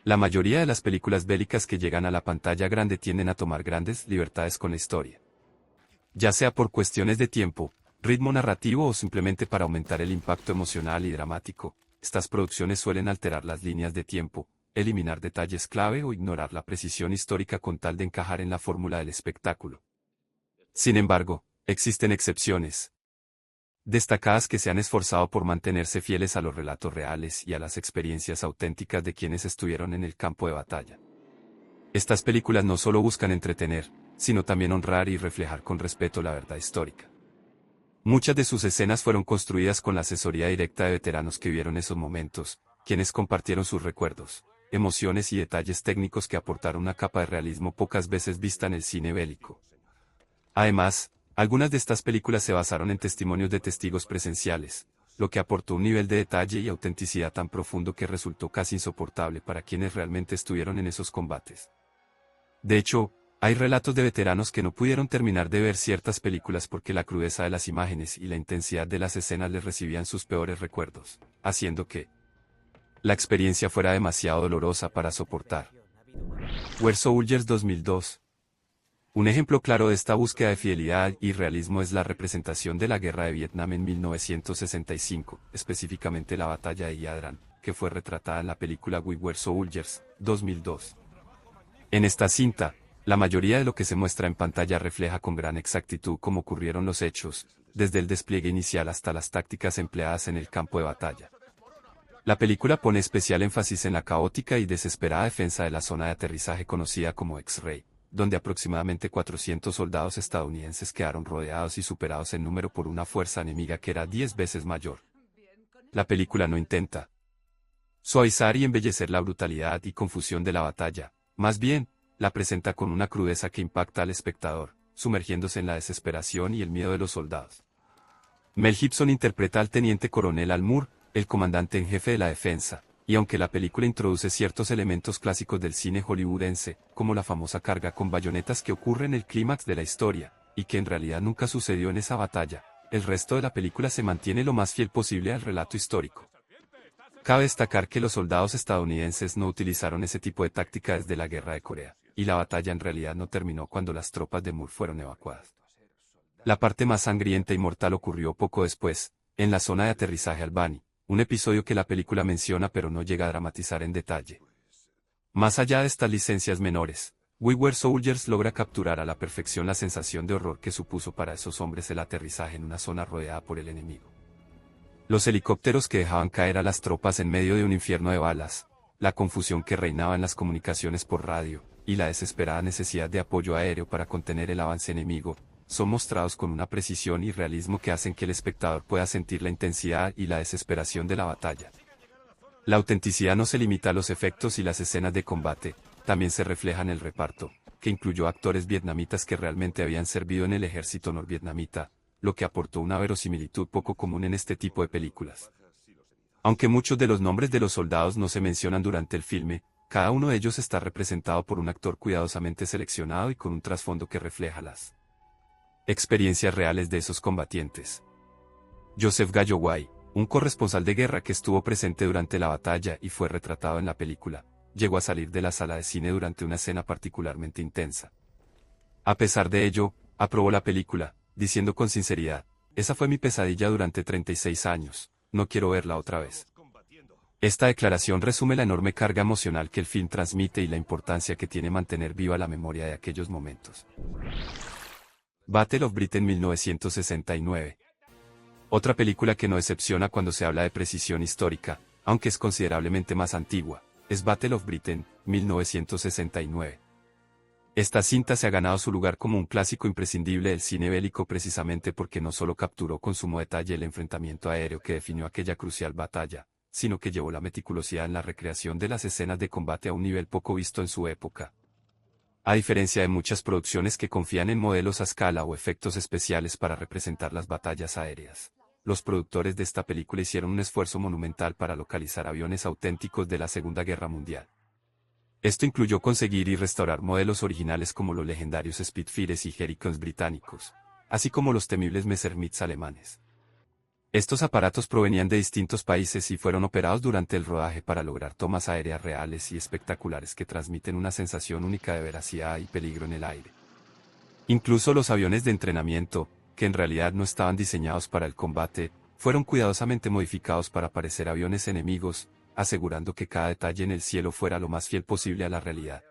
La mayoría de las películas bélicas que llegan a la pantalla grande tienden a tomar grandes libertades con la historia. Ya sea por cuestiones de tiempo, ritmo narrativo o simplemente para aumentar el impacto emocional y dramático, estas producciones suelen alterar las líneas de tiempo, eliminar detalles clave o ignorar la precisión histórica con tal de encajar en la fórmula del espectáculo. Sin embargo, existen excepciones destacadas que se han esforzado por mantenerse fieles a los relatos reales y a las experiencias auténticas de quienes estuvieron en el campo de batalla. Estas películas no solo buscan entretener, sino también honrar y reflejar con respeto la verdad histórica. Muchas de sus escenas fueron construidas con la asesoría directa de veteranos que vivieron esos momentos, quienes compartieron sus recuerdos, emociones y detalles técnicos que aportaron una capa de realismo pocas veces vista en el cine bélico. Además, algunas de estas películas se basaron en testimonios de testigos presenciales, lo que aportó un nivel de detalle y autenticidad tan profundo que resultó casi insoportable para quienes realmente estuvieron en esos combates. De hecho, hay relatos de veteranos que no pudieron terminar de ver ciertas películas porque la crudeza de las imágenes y la intensidad de las escenas les recibían sus peores recuerdos, haciendo que la experiencia fuera demasiado dolorosa para soportar. We're Soldiers 2002. Un ejemplo claro de esta búsqueda de fidelidad y realismo es la representación de la Guerra de Vietnam en 1965, específicamente la batalla de Ia, que fue retratada en la película We Were Soldiers, 2002. En esta cinta, la mayoría de lo que se muestra en pantalla refleja con gran exactitud cómo ocurrieron los hechos, desde el despliegue inicial hasta las tácticas empleadas en el campo de batalla. La película pone especial énfasis en la caótica y desesperada defensa de la zona de aterrizaje conocida como X-Ray, donde aproximadamente 400 soldados estadounidenses quedaron rodeados y superados en número por una fuerza enemiga que era 10 veces mayor. La película no intenta suavizar y embellecer la brutalidad y confusión de la batalla, más bien, la presenta con una crudeza que impacta al espectador, sumergiéndose en la desesperación y el miedo de los soldados. Mel Gibson interpreta al teniente coronel Al Moore, el comandante en jefe de la defensa, y aunque la película introduce ciertos elementos clásicos del cine hollywoodense, como la famosa carga con bayonetas que ocurre en el clímax de la historia, y que en realidad nunca sucedió en esa batalla, el resto de la película se mantiene lo más fiel posible al relato histórico. Cabe destacar que los soldados estadounidenses no utilizaron ese tipo de táctica desde la Guerra de Corea, y la batalla en realidad no terminó cuando las tropas de Moore fueron evacuadas. La parte más sangrienta y mortal ocurrió poco después, en la zona de aterrizaje Albany, un episodio que la película menciona pero no llega a dramatizar en detalle. Más allá de estas licencias menores, We Were Soldiers logra capturar a la perfección la sensación de horror que supuso para esos hombres el aterrizaje en una zona rodeada por el enemigo. Los helicópteros que dejaban caer a las tropas en medio de un infierno de balas, la confusión que reinaba en las comunicaciones por radio, y la desesperada necesidad de apoyo aéreo para contener el avance enemigo, son mostrados con una precisión y realismo que hacen que el espectador pueda sentir la intensidad y la desesperación de la batalla. La autenticidad no se limita a los efectos y las escenas de combate, también se refleja en el reparto, que incluyó actores vietnamitas que realmente habían servido en el ejército norvietnamita, lo que aportó una verosimilitud poco común en este tipo de películas. Aunque muchos de los nombres de los soldados no se mencionan durante el filme, cada uno de ellos está representado por un actor cuidadosamente seleccionado y con un trasfondo que refleja las experiencias reales de esos combatientes. Joseph Galloway, un corresponsal de guerra que estuvo presente durante la batalla y fue retratado en la película, llegó a salir de la sala de cine durante una escena particularmente intensa. A pesar de ello, aprobó la película, diciendo con sinceridad, «Esa fue mi pesadilla durante 36 años, no quiero verla otra vez». Esta declaración resume la enorme carga emocional que el film transmite y la importancia que tiene mantener viva la memoria de aquellos momentos. Battle of Britain 1969. Otra película que no decepciona cuando se habla de precisión histórica, aunque es considerablemente más antigua, es Battle of Britain, 1969. Esta cinta se ha ganado su lugar como un clásico imprescindible del cine bélico precisamente porque no solo capturó con sumo detalle el enfrentamiento aéreo que definió aquella crucial batalla, sino que llevó la meticulosidad en la recreación de las escenas de combate a un nivel poco visto en su época. A diferencia de muchas producciones que confían en modelos a escala o efectos especiales para representar las batallas aéreas, los productores de esta película hicieron un esfuerzo monumental para localizar aviones auténticos de la Segunda Guerra Mundial. Esto incluyó conseguir y restaurar modelos originales como los legendarios Spitfires y Hurricanes británicos, así como los temibles Messerschmitts alemanes. Estos aparatos provenían de distintos países y fueron operados durante el rodaje para lograr tomas aéreas reales y espectaculares que transmiten una sensación única de veracidad y peligro en el aire. Incluso los aviones de entrenamiento, que en realidad no estaban diseñados para el combate, fueron cuidadosamente modificados para parecer aviones enemigos, asegurando que cada detalle en el cielo fuera lo más fiel posible a la realidad.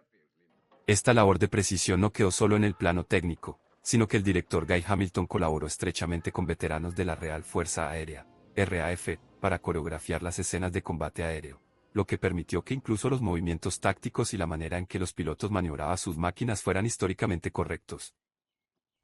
Esta labor de precisión no quedó solo en el plano técnico, sino que el director Guy Hamilton colaboró estrechamente con veteranos de la Real Fuerza Aérea, RAF, para coreografiar las escenas de combate aéreo, lo que permitió que incluso los movimientos tácticos y la manera en que los pilotos maniobraban sus máquinas fueran históricamente correctos.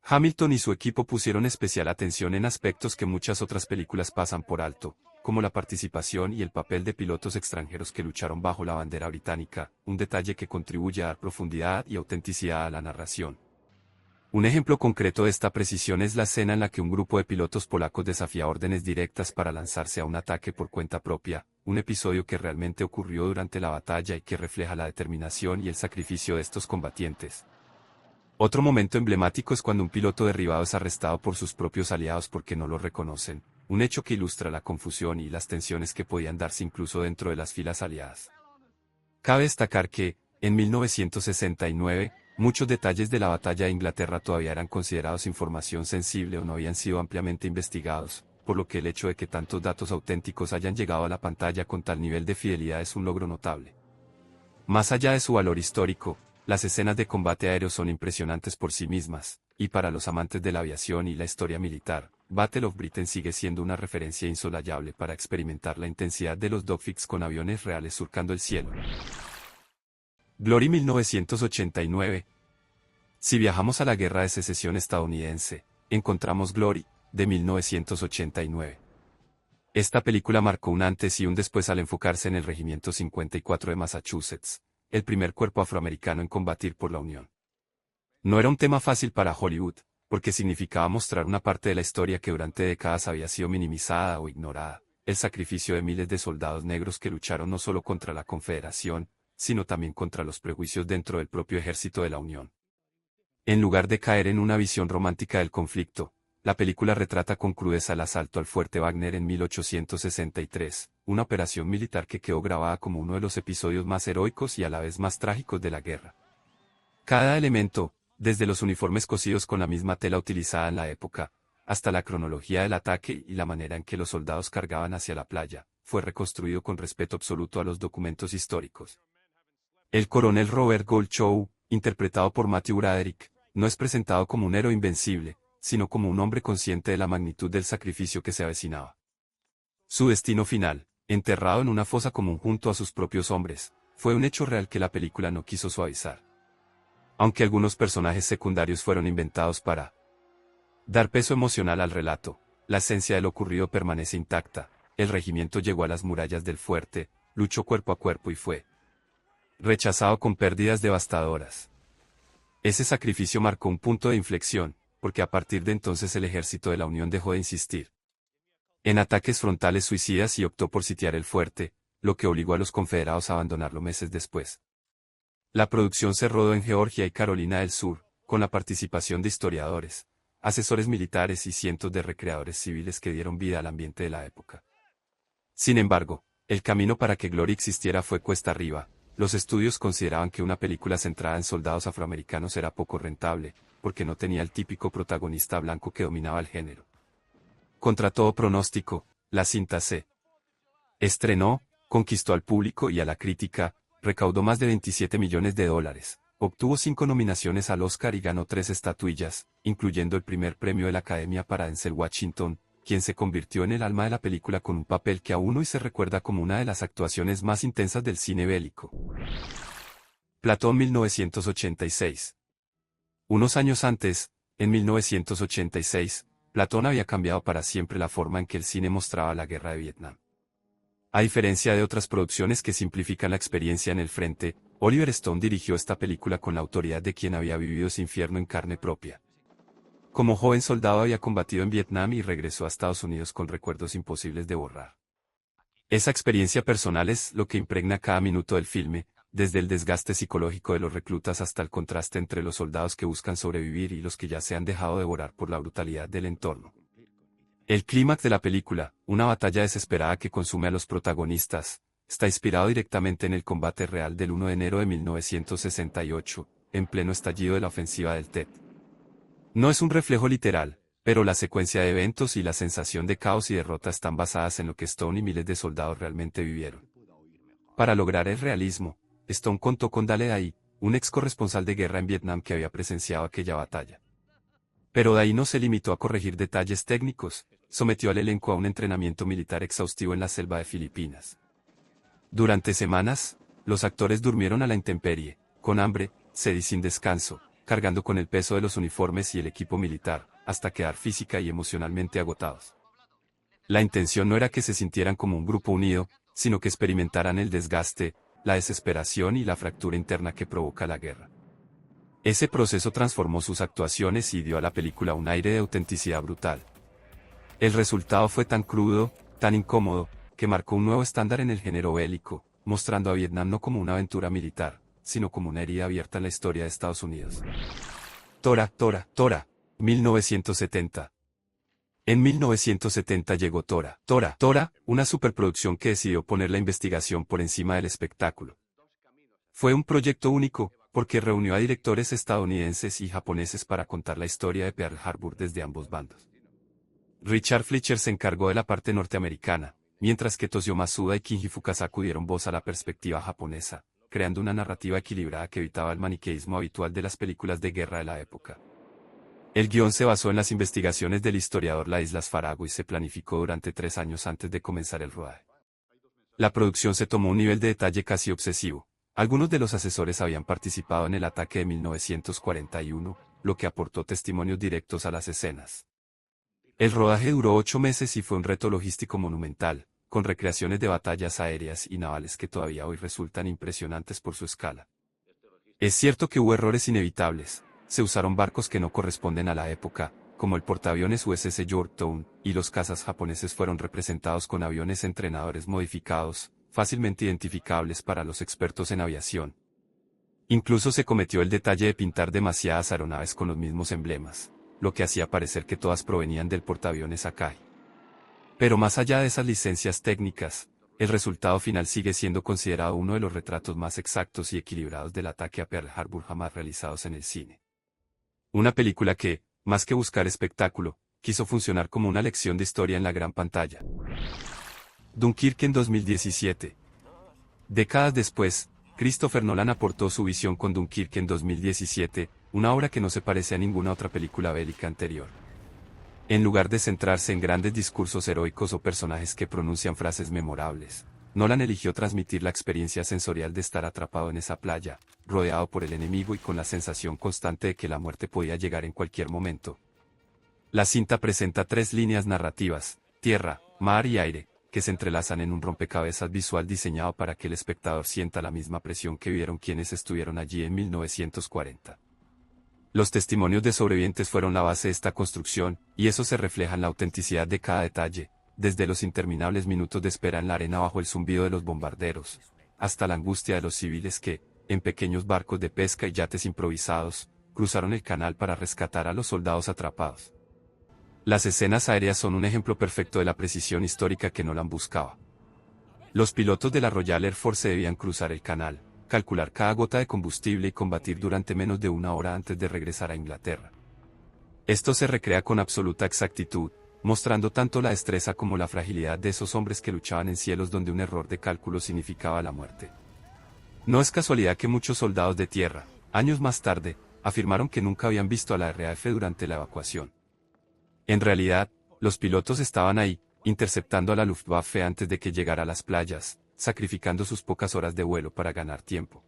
Hamilton y su equipo pusieron especial atención en aspectos que muchas otras películas pasan por alto, como la participación y el papel de pilotos extranjeros que lucharon bajo la bandera británica, un detalle que contribuye a dar profundidad y autenticidad a la narración. Un ejemplo concreto de esta precisión es la escena en la que un grupo de pilotos polacos desafía órdenes directas para lanzarse a un ataque por cuenta propia, un episodio que realmente ocurrió durante la batalla y que refleja la determinación y el sacrificio de estos combatientes. Otro momento emblemático es cuando un piloto derribado es arrestado por sus propios aliados porque no lo reconocen, un hecho que ilustra la confusión y las tensiones que podían darse incluso dentro de las filas aliadas. Cabe destacar que, en 1969, muchos detalles de la batalla de Inglaterra todavía eran considerados información sensible o no habían sido ampliamente investigados, por lo que el hecho de que tantos datos auténticos hayan llegado a la pantalla con tal nivel de fidelidad es un logro notable. Más allá de su valor histórico, las escenas de combate aéreo son impresionantes por sí mismas, y para los amantes de la aviación y la historia militar, Battle of Britain sigue siendo una referencia insolayable para experimentar la intensidad de los dogfights con aviones reales surcando el cielo. Glory 1989. Si viajamos a la Guerra de Secesión estadounidense, encontramos Glory, de 1989. Esta película marcó un antes y un después al enfocarse en el Regimiento 54 de Massachusetts, el primer cuerpo afroamericano en combatir por la Unión. No era un tema fácil para Hollywood, porque significaba mostrar una parte de la historia que durante décadas había sido minimizada o ignorada, el sacrificio de miles de soldados negros que lucharon no solo contra la Confederación, sino también contra los prejuicios dentro del propio ejército de la Unión. En lugar de caer en una visión romántica del conflicto, la película retrata con crudeza el asalto al fuerte Wagner en 1863, una operación militar que quedó grabada como uno de los episodios más heroicos y a la vez más trágicos de la guerra. Cada elemento, desde los uniformes cosidos con la misma tela utilizada en la época, hasta la cronología del ataque y la manera en que los soldados cargaban hacia la playa, fue reconstruido con respeto absoluto a los documentos históricos. El coronel Robert Gould Chow, interpretado por Matthew Broderick, no es presentado como un héroe invencible, sino como un hombre consciente de la magnitud del sacrificio que se avecinaba. Su destino final, enterrado en una fosa común junto a sus propios hombres, fue un hecho real que la película no quiso suavizar. Aunque algunos personajes secundarios fueron inventados para dar peso emocional al relato, la esencia de lo ocurrido permanece intacta. El regimiento llegó a las murallas del fuerte, luchó cuerpo a cuerpo y fue rechazado con pérdidas devastadoras. Ese sacrificio marcó un punto de inflexión, porque a partir de entonces el ejército de la Unión dejó de insistir en ataques frontales suicidas y optó por sitiar el fuerte, lo que obligó a los confederados a abandonarlo meses después. La producción se rodó en Georgia y Carolina del Sur, con la participación de historiadores, asesores militares y cientos de recreadores civiles que dieron vida al ambiente de la época. Sin embargo, el camino para que Glory existiera fue cuesta arriba. Los estudios consideraban que una película centrada en soldados afroamericanos era poco rentable, porque no tenía el típico protagonista blanco que dominaba el género. Contra todo pronóstico, la cinta se estrenó, conquistó al público y a la crítica, recaudó más de $27 millones, obtuvo 5 nominaciones al Oscar y ganó 3 estatuillas, incluyendo el primer premio de la Academia para Denzel Washington, quien se convirtió en el alma de la película con un papel que aún hoy se recuerda como una de las actuaciones más intensas del cine bélico. Platón 1986. Unos años antes, en 1986, Platón había cambiado para siempre la forma en que el cine mostraba la guerra de Vietnam. A diferencia de otras producciones que simplifican la experiencia en el frente, Oliver Stone dirigió esta película con la autoridad de quien había vivido ese infierno en carne propia. Como joven soldado había combatido en Vietnam y regresó a Estados Unidos con recuerdos imposibles de borrar. Esa experiencia personal es lo que impregna cada minuto del filme, desde el desgaste psicológico de los reclutas hasta el contraste entre los soldados que buscan sobrevivir y los que ya se han dejado devorar por la brutalidad del entorno. El clímax de la película, una batalla desesperada que consume a los protagonistas, está inspirado directamente en el combate real del 1 de enero de 1968, en pleno estallido de la ofensiva del Tet. No es un reflejo literal, pero la secuencia de eventos y la sensación de caos y derrota están basadas en lo que Stone y miles de soldados realmente vivieron. Para lograr el realismo, Stone contó con Dale Dai, un ex corresponsal de guerra en Vietnam que había presenciado aquella batalla. Pero Dai no se limitó a corregir detalles técnicos, sometió al elenco a un entrenamiento militar exhaustivo en la selva de Filipinas. Durante semanas, los actores durmieron a la intemperie, con hambre, sed y sin descanso, cargando con el peso de los uniformes y el equipo militar, hasta quedar física y emocionalmente agotados. La intención no era que se sintieran como un grupo unido, sino que experimentaran el desgaste, la desesperación y la fractura interna que provoca la guerra. Ese proceso transformó sus actuaciones y dio a la película un aire de autenticidad brutal. El resultado fue tan crudo, tan incómodo, que marcó un nuevo estándar en el género bélico, mostrando a Vietnam no como una aventura militar, sino como una herida abierta en la historia de Estados Unidos. Tora, 1970. En 1970 llegó Tora, una superproducción que decidió poner la investigación por encima del espectáculo. Fue un proyecto único, porque reunió a directores estadounidenses y japoneses para contar la historia de Pearl Harbor desde ambos bandos. Richard Fleischer se encargó de la parte norteamericana, mientras que Toshio Masuda y Kinji Fukasaku dieron voz a la perspectiva japonesa, creando una narrativa equilibrada que evitaba el maniqueísmo habitual de las películas de guerra de la época. El guión se basó en las investigaciones del historiador Ladislas Farago y se planificó durante 3 años antes de comenzar el rodaje. La producción se tomó un nivel de detalle casi obsesivo. Algunos de los asesores habían participado en el ataque de 1941, lo que aportó testimonios directos a las escenas. El rodaje duró 8 meses y fue un reto logístico monumental, con recreaciones de batallas aéreas y navales que todavía hoy resultan impresionantes por su escala. Es cierto que hubo errores inevitables, se usaron barcos que no corresponden a la época, como el portaaviones USS Yorktown, y los cazas japoneses fueron representados con aviones entrenadores modificados, fácilmente identificables para los expertos en aviación. Incluso se cometió el detalle de pintar demasiadas aeronaves con los mismos emblemas, lo que hacía parecer que todas provenían del portaaviones Akai. Pero más allá de esas licencias técnicas, el resultado final sigue siendo considerado uno de los retratos más exactos y equilibrados del ataque a Pearl Harbor jamás realizados en el cine. Una película que, más que buscar espectáculo, quiso funcionar como una lección de historia en la gran pantalla. Dunkirk en 2017. Décadas después, Christopher Nolan aportó su visión con Dunkirk en 2017, una obra que no se parece a ninguna otra película bélica anterior. En lugar de centrarse en grandes discursos heroicos o personajes que pronuncian frases memorables, Nolan eligió transmitir la experiencia sensorial de estar atrapado en esa playa, rodeado por el enemigo y con la sensación constante de que la muerte podía llegar en cualquier momento. La cinta presenta 3 líneas narrativas, tierra, mar y aire, que se entrelazan en un rompecabezas visual diseñado para que el espectador sienta la misma presión que vieron quienes estuvieron allí en 1940. Los testimonios de sobrevivientes fueron la base de esta construcción, y eso se refleja en la autenticidad de cada detalle, desde los interminables minutos de espera en la arena bajo el zumbido de los bombarderos, hasta la angustia de los civiles que, en pequeños barcos de pesca y yates improvisados, cruzaron el canal para rescatar a los soldados atrapados. Las escenas aéreas son un ejemplo perfecto de la precisión histórica que Nolan buscaba. Los pilotos de la Royal Air Force debían cruzar el canal, calcular cada gota de combustible y combatir durante menos de 1 hora antes de regresar a Inglaterra. Esto se recrea con absoluta exactitud, mostrando tanto la destreza como la fragilidad de esos hombres que luchaban en cielos donde un error de cálculo significaba la muerte. No es casualidad que muchos soldados de tierra, años más tarde, afirmaron que nunca habían visto a la RAF durante la evacuación. En realidad, los pilotos estaban ahí, interceptando a la Luftwaffe antes de que llegara a las playas, sacrificando sus pocas horas de vuelo para ganar tiempo.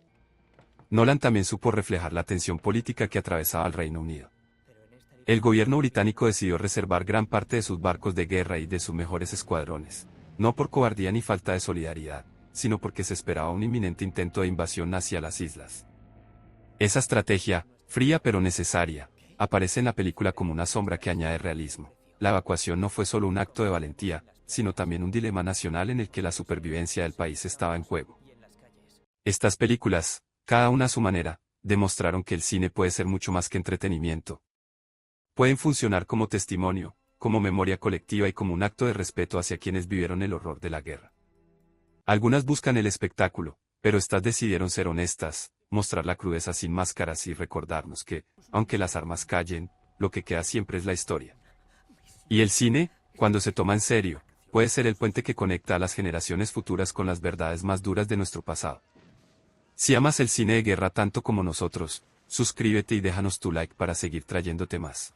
Nolan también supo reflejar la tensión política que atravesaba el Reino Unido. El gobierno británico decidió reservar gran parte de sus barcos de guerra y de sus mejores escuadrones, no por cobardía ni falta de solidaridad, sino porque se esperaba un inminente intento de invasión hacia las islas. Esa estrategia, fría pero necesaria, aparece en la película como una sombra que añade realismo. La evacuación no fue solo un acto de valentía, sino también un dilema nacional en el que la supervivencia del país estaba en juego. Estas películas, cada una a su manera, demostraron que el cine puede ser mucho más que entretenimiento. Pueden funcionar como testimonio, como memoria colectiva y como un acto de respeto hacia quienes vivieron el horror de la guerra. Algunas buscan el espectáculo, pero estas decidieron ser honestas, mostrar la crudeza sin máscaras y recordarnos que, aunque las armas callen, lo que queda siempre es la historia. Y el cine, cuando se toma en serio, puede ser el puente que conecta a las generaciones futuras con las verdades más duras de nuestro pasado. Si amas el cine de guerra tanto como nosotros, suscríbete y déjanos tu like para seguir trayéndote más.